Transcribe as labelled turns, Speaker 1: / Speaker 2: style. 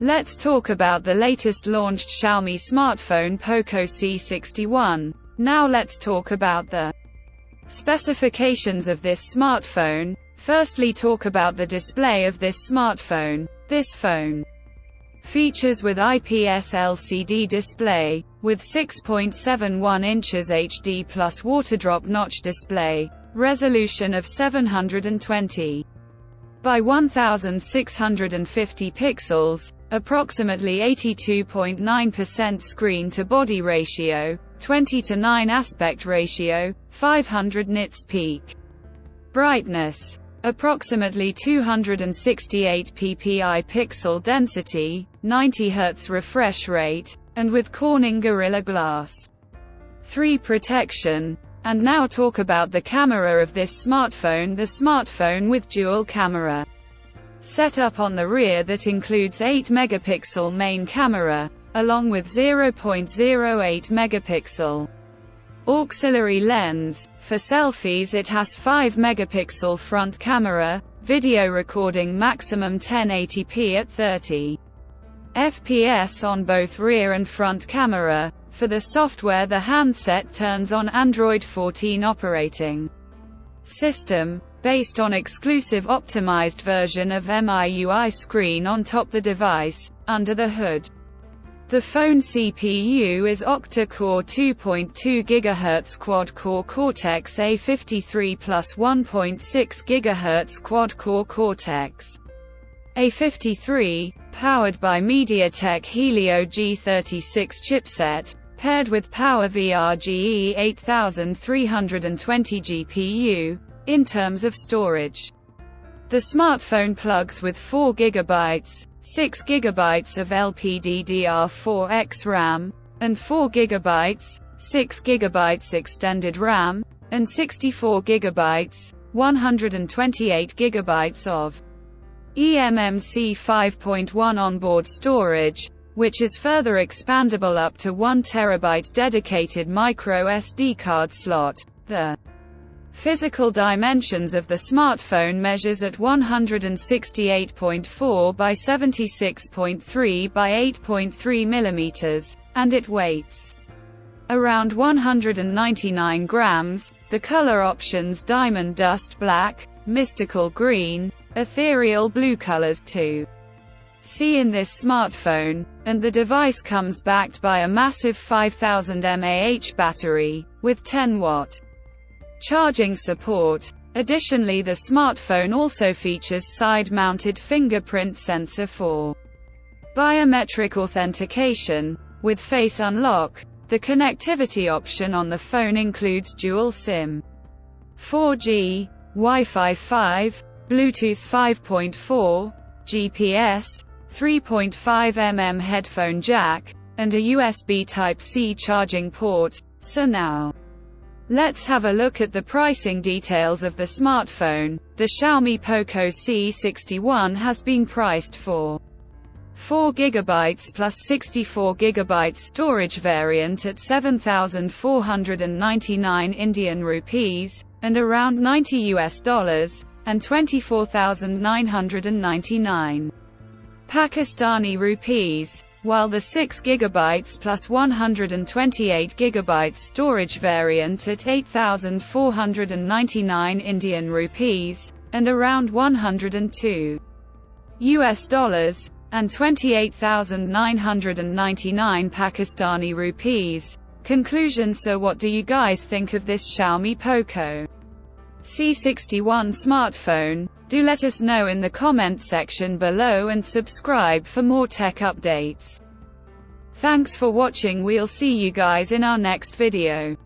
Speaker 1: Let's talk about the latest launched Xiaomi smartphone Poco C61. Now let's talk about the specifications of this smartphone. Firstly, talk about the display of this smartphone. This phone features with IPS LCD display, with 6.71 inches HD plus waterdrop notch display, resolution of 720 by 1650 pixels, approximately 82.9% screen-to-body ratio, 20:9 aspect ratio, 500 nits peak brightness, approximately 268 ppi pixel density, 90 Hz refresh rate, and with Corning Gorilla Glass 3 protection. And now talk about the camera of this smartphone. The smartphone with dual camera setup on the rear that includes 8 megapixel main camera, along with 0.08 megapixel auxiliary lens. For selfies it has 5 megapixel front camera, video recording maximum 1080p at 30 fps on both rear and front camera. For the software, the handset turns on Android 14 operating system, based on exclusive optimized version of MIUI screen on top the device. Under the hood, the phone CPU is octa-core 2.2 GHz quad-core Cortex A53 plus 1.6 GHz quad-core Cortex A53, powered by MediaTek Helio G36 chipset, paired with PowerVR GE8320 GPU. In terms of storage, the smartphone plugs with 4 GB, 6 GB of LPDDR4X RAM, and 4 GB, 6 GB extended RAM, and 64 GB, 128 GB of eMMC 5.1 onboard storage, which is further expandable up to 1 TB dedicated micro SD card slot. The physical dimensions of the smartphone measures at 168.4 by 76.3 by 8.3 mm, and it weighs around 199 grams. The color options: diamond dust black, mystical green, ethereal blue colors to see in this smartphone, and the device comes backed by a massive 5000 mAh battery, with 10-watt charging support. Additionally, the smartphone also features side-mounted fingerprint sensor for biometric authentication. With Face Unlock, the connectivity option on the phone includes dual SIM, 4G, Wi-Fi 5, Bluetooth 5.4, GPS, 3.5mm headphone jack, and a USB Type-C charging port. So now, let's have a look at the pricing details of the smartphone. The Xiaomi Poco C61 has been priced for 4 GB plus 64 GB storage variant at 7,499 Indian rupees, and around $90 and 24,999 Pakistani rupees, while the 6 GB plus 128 GB storage variant at 8,499 Indian rupees, and around $102 and 28,999 Pakistani rupees. Conclusion: so what do you guys think of this Xiaomi Poco C61 smartphone? Do let us know in the comment section below and subscribe for more tech updates. Thanks for watching. We'll see you guys in our next video.